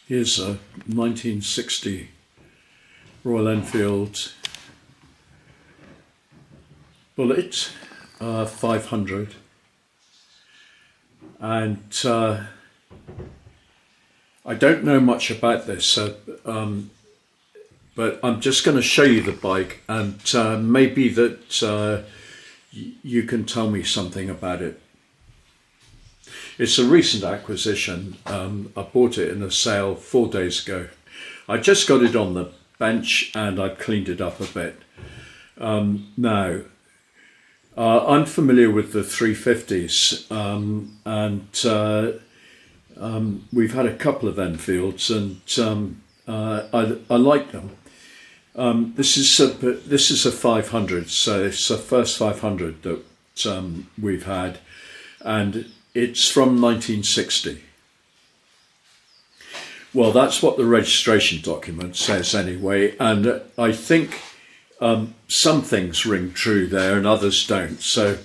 Here's a 1960 Royal Enfield Bullet 500, and I don't know much about this, but I'm just going to show you the bike, and maybe that you can tell me something about it. It's a recent acquisition. I bought it in a sale 4 days ago. I just got it on the bench and I cleaned it up a bit. Now, I'm familiar with the 350s, and we've had a couple of Enfields, and I like them. This is a 500, so it's the first 500 that we've had, and it's from 1960. Well, that's what the registration document says anyway, and I think some things ring true there and others don't. So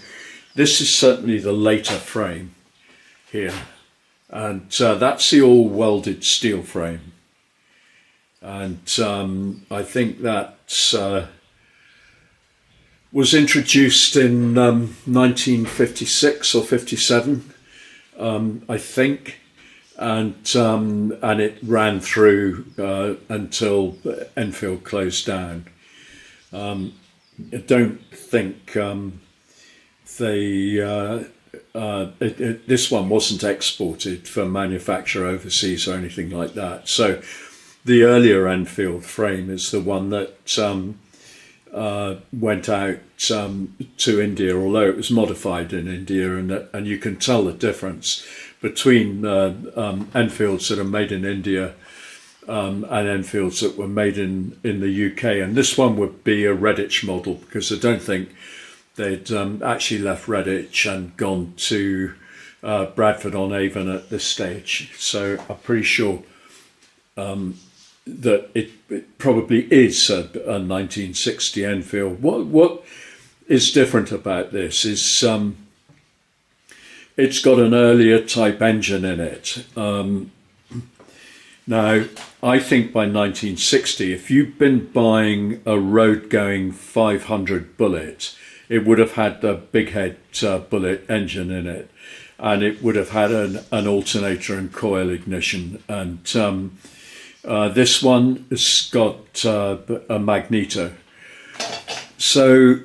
this is certainly the later frame here, and that's the all welded steel frame, and I think that was introduced in 1956 or 57, I think, and it ran through until Enfield closed down. I don't think this one wasn't exported for manufacture overseas or anything like that. So the earlier Enfield frame is the one that went out to India, although it was modified in India, and you can tell the difference between Enfields that are made in India and Enfields that were made in the UK. And this one would be a Redditch model, because I don't think they'd actually left Redditch and gone to Bradford-on-Avon at this stage. So I'm pretty sure that it probably is a 1960 Enfield. What is different about this is it's got an earlier type engine in it. Now, I think by 1960, if you've been buying a road-going 500 Bullet, it would have had the big head Bullet engine in it, and it would have had an alternator and coil ignition. And this one has got a magneto. So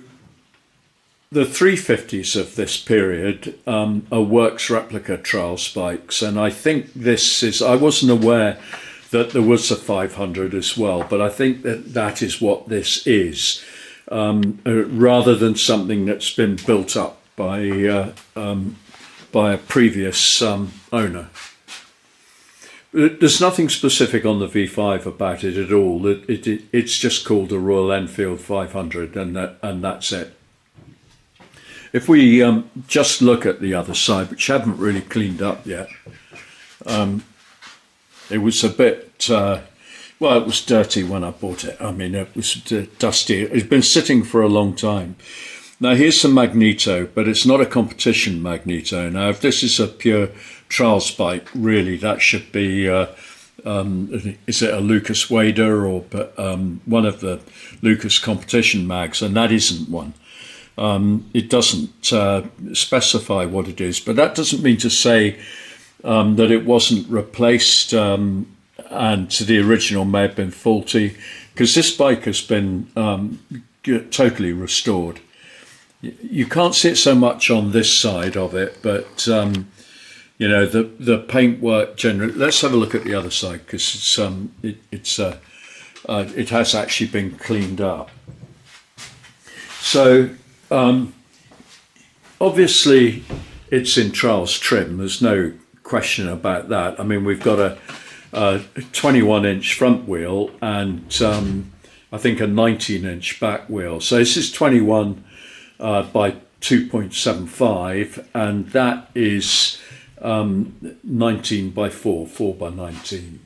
the 350s of this period are works replica trial spikes, and I think this is, I wasn't aware that there was a 500 as well, but I think that is what this is, rather than something that's been built up by a previous owner. There's nothing specific on the V5 about it at all. It's just called a Royal Enfield 500, and that's it. If we just look at the other side, which I haven't really cleaned up yet, it was a bit, well, it was dirty when I bought it. I mean, it was dusty. It's been sitting for a long time. Now, here's the magneto, but it's not a competition magneto. Now, if this is a pure trial spike, really, that should be, is it a Lucas Wader or one of the Lucas competition mags? And that isn't one. It doesn't specify what it is, but that doesn't mean to say that it wasn't replaced and the original may have been faulty, because this bike has been totally restored. You can't see it so much on this side of it, but you know, the paintwork generally. Let's have a look at the other side, because it has actually been cleaned up. So obviously it's in trials trim, there's no question about that. I mean, we've got a 21-inch front wheel and I think a 19-inch back wheel. So this is 21 by 2.75, and that is 19 by 4 by 19.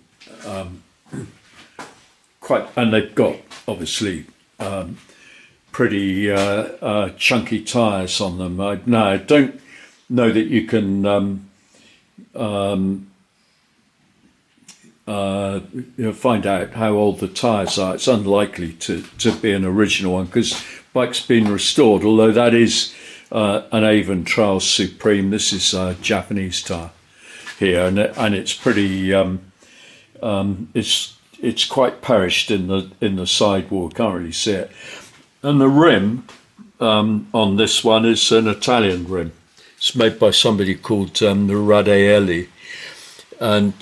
And they've got obviously pretty chunky tyres on them. Now, I don't know that you can find out how old the tyres are. It's unlikely to be an original one because bike's been restored, although that is an Avon Trials Supreme. This is a Japanese tyre here, and it's pretty it's quite perished in the sidewall. Can't really see it. And the rim on this one is an Italian rim. It's made by somebody called the Radaelli, and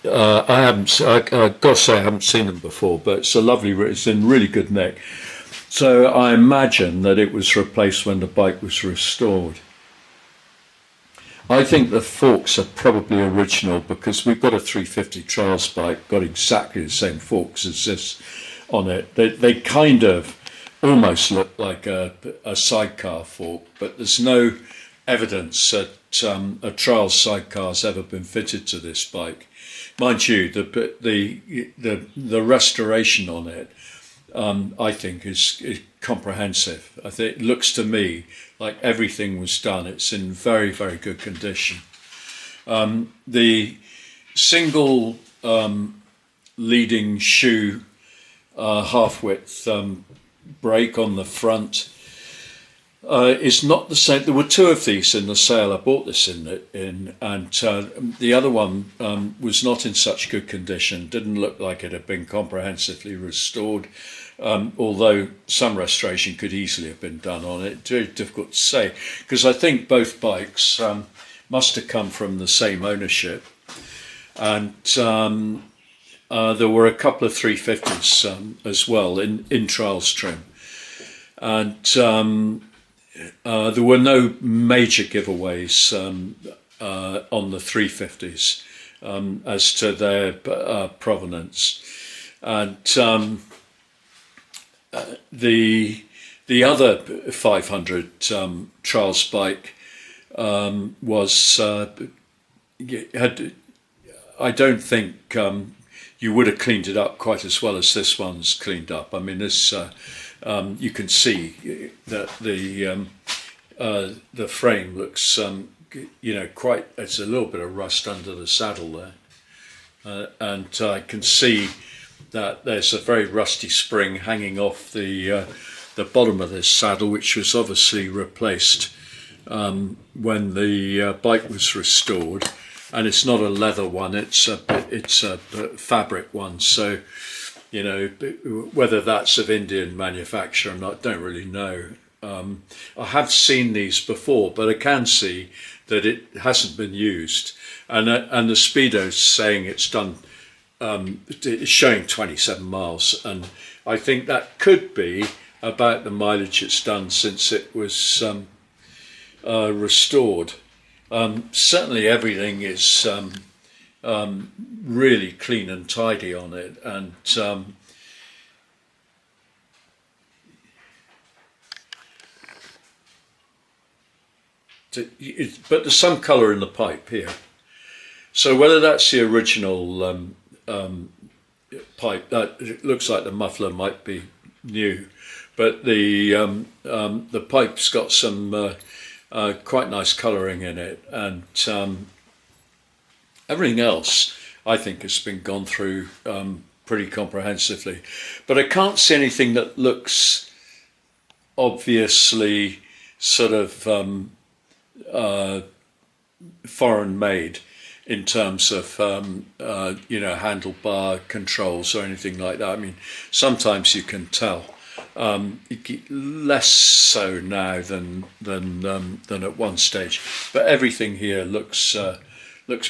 I gotta say I haven't seen them before, but it's a lovely. It's in really good nick. So I imagine that it was replaced when the bike was restored. I think the forks are probably original because we've got a 350 Trials bike, got exactly the same forks as this on it. They kind of almost look like a sidecar fork, but there's no evidence that a Trials sidecar has ever been fitted to this bike. Mind you, the restoration on it, I think, is comprehensive. I think it looks to me like everything was done. It's in very, very good condition. The single leading shoe half-width brake on the front is not the same. There were two of these in the sale I bought this in, and the other one was not in such good condition. Didn't look like it had been comprehensively restored, although some restoration could easily have been done on it. Very difficult to say because I think both bikes must have come from the same ownership, and there were a couple of 350s as well in Trials trim, and there were no major giveaways on the 350s as to their provenance, and the other 500 Trials bike was had. I don't think you would have cleaned it up quite as well as this one's cleaned up. I mean, this you can see that the frame looks quite. It's a little bit of rust under the saddle there, and I can see that there's a very rusty spring hanging off the bottom of this saddle, which was obviously replaced when the bike was restored. And it's not a leather one; it's a fabric one. So, whether that's of Indian manufacture or not, don't really know. I have seen these before, but I can see that it hasn't been used. And the Speedo's saying it's done. It's showing 27 miles, and I think that could be about the mileage it's done since it was restored. Certainly everything is really clean and tidy on it, and but there's some colour in the pipe here, so whether that's the original pipe, that it looks like the muffler might be new, but the pipe's got some quite nice colouring in it, and everything else I think has been gone through pretty comprehensively. But I can't see anything that looks obviously sort of foreign made in terms of handlebar controls or anything like that. I mean, sometimes you can tell. Less so now than at one stage, but everything here looks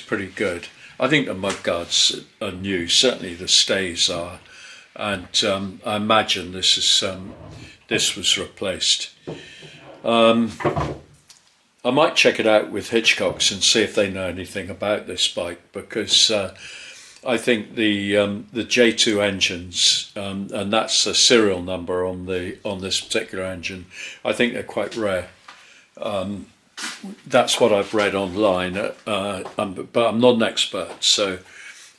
pretty good. I think the mudguards are new. Certainly the stays are, and I imagine this was replaced. I might check it out with Hitchcocks and see if they know anything about this bike, because I think the J2 engines, and that's the serial number on this particular engine, I think they're quite rare. That's what I've read online, but I'm not an expert, so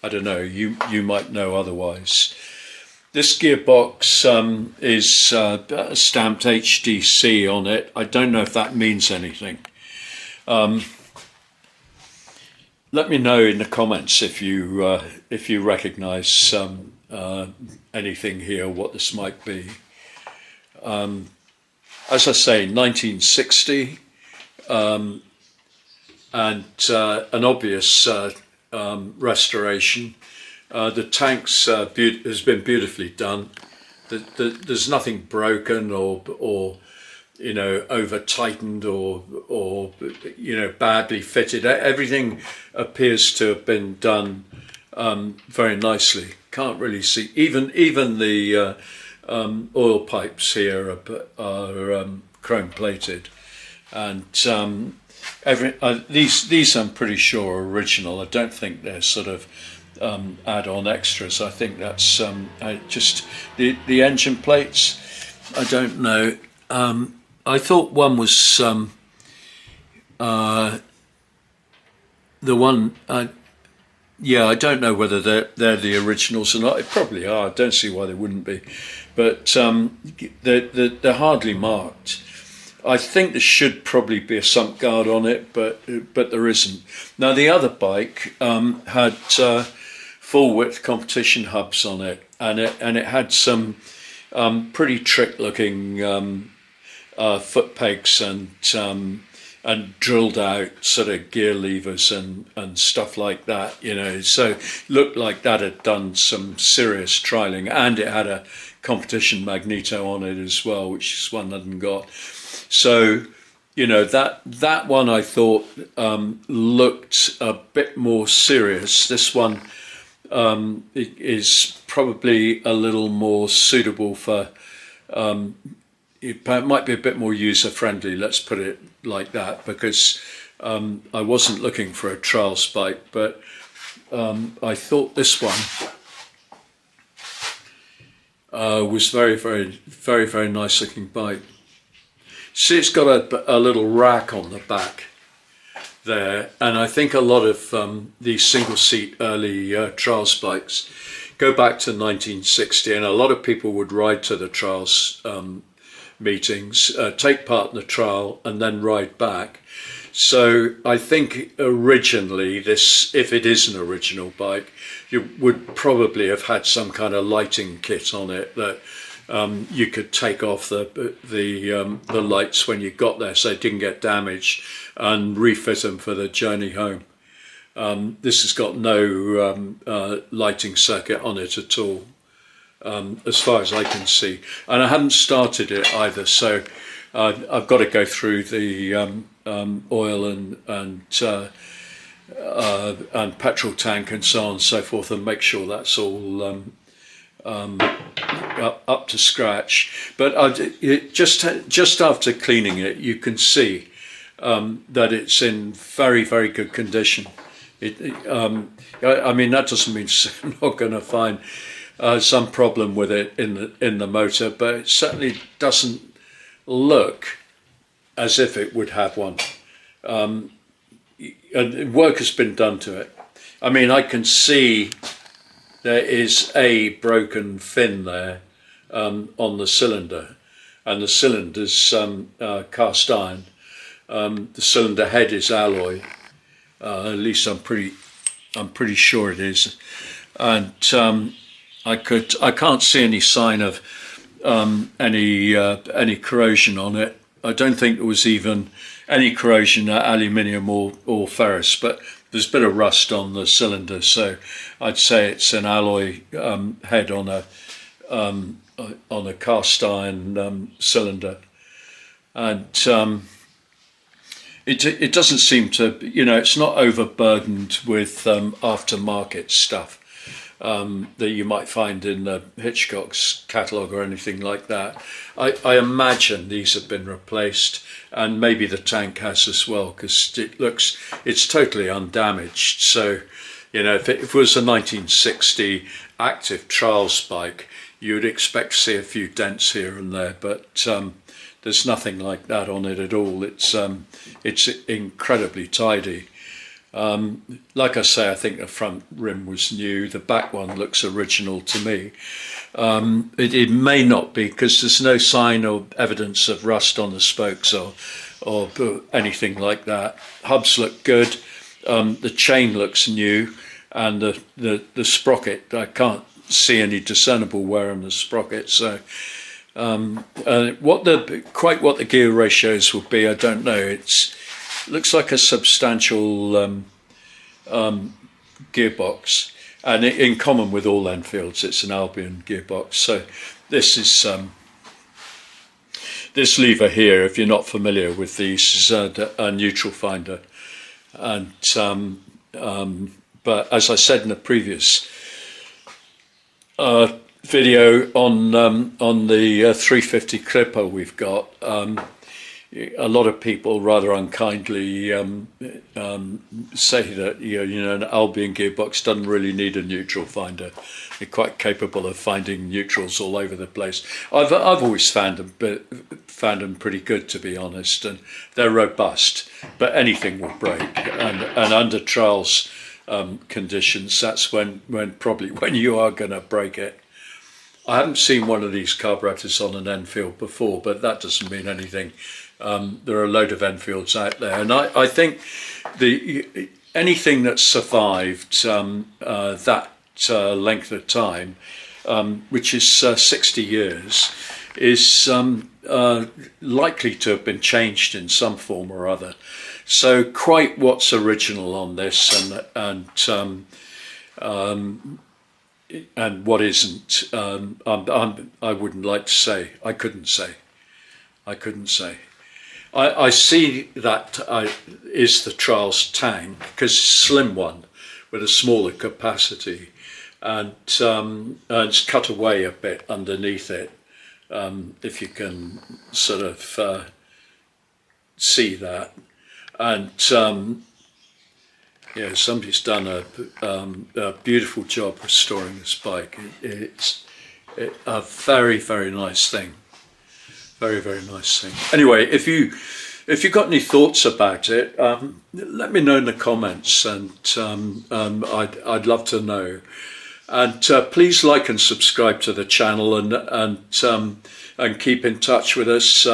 I don't know. You might know otherwise. This gearbox is stamped HDC on it. I don't know if that means anything. let me know in the comments if you recognise anything here, what this might be. As I say, 1960, and an obvious restoration. The tanks has been beautifully done. There's nothing broken or over tightened or badly fitted. Everything appears to have been done very nicely. Can't really see even the oil pipes here are chrome plated, and these I'm pretty sure are original. I don't think they're sort of add-on extras. I think that's just the engine plates. I don't know. I thought one was the one. Yeah, I don't know whether they're the originals or not. They probably are. I don't see why they wouldn't be, but they're hardly marked. I think there should probably be a sump guard on it, but there isn't. Now the other bike had full width competition hubs on it, and it had some pretty trick looking foot pegs and drilled out sort of gear levers and stuff like that, so looked like that had done some serious trialing, and it had a competition magneto on it as well, which is one I hadn't got. So that one I thought looked a bit more serious. This one is probably a little more suitable for it might be a bit more user friendly, let's put it like that, because I wasn't looking for a trials bike, but I thought this one was very, very, very, very nice looking bike. See, it's got a little rack on the back there, and I think a lot of these single seat early trials bikes go back to 1960, and a lot of people would ride to the trials meetings, take part in the trial, and then ride back. So I think originally this, if it is an original bike, you would probably have had some kind of lighting kit on it that you could take off the lights when you got there so they didn't get damaged, and refit them for the journey home. This has got no lighting circuit on it at all, as far as I can see, and I haven't started it either, so I've got to go through the oil and petrol tank and so on and so forth, and make sure that's all up to scratch. But just after cleaning it, you can see that it's in very, very good condition. I mean, that doesn't mean I'm not going to find some problem with it in the motor, but it certainly doesn't look as if it would have one. And work has been done to it. I mean, I can see there is a broken fin there on the cylinder, and the cylinder's cast iron. The cylinder head is alloy. At least I'm pretty sure it is, and I can't see any sign of any corrosion on it. I don't think there was even any corrosion at aluminium or ferrous, but there's a bit of rust on the cylinder, so I'd say it's an alloy head on a cast iron cylinder, and it doesn't seem to, it's not overburdened with aftermarket stuff that you might find in the Hitchcock's catalogue or anything like that. I imagine these have been replaced, and maybe the tank has as well, because it's totally undamaged. So, if it was a 1960 active trials bike, you would expect to see a few dents here and there, but there's nothing like that on it at all. It's incredibly tidy. Like I say, I think the front rim was new. The back one looks original to me. It may not be, because there's no sign or evidence of rust on the spokes or anything like that. Hubs look good. The chain looks new, and the sprocket, I can't see any discernible wear on the sprocket. So what the gear ratios will be, I don't know. It looks like a substantial gearbox, and in common with all Enfields, it's an Albion gearbox. So this is this lever here, if you're not familiar with these, is a neutral finder. And but as I said in the previous video on the 350 Clipper we've got, a lot of people rather unkindly say that an Albion gearbox doesn't really need a neutral finder. They're quite capable of finding neutrals all over the place. I've always found them pretty good, to be honest, and they're robust. But anything will break, and under trials conditions, that's when you are going to break it. I haven't seen one of these carburetors on an Enfield before, but that doesn't mean anything. There are a load of Enfields out there, and I think anything that survived that length of time, which is 60 years, is likely to have been changed in some form or other. So quite what's original on this and what isn't, I wouldn't like to say. I couldn't say. I see that is the trials tank, because it's a slim one with a smaller capacity, and it's cut away a bit underneath it, if you can sort of see that. And somebody's done a beautiful job restoring this bike. It's a very, very nice thing. Very, very nice thing. Anyway, if you've got any thoughts about it, let me know in the comments, and I'd love to know. And please like and subscribe to the channel, and keep in touch with us.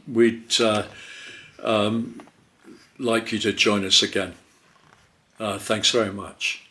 We'd like you to join us again. Thanks very much.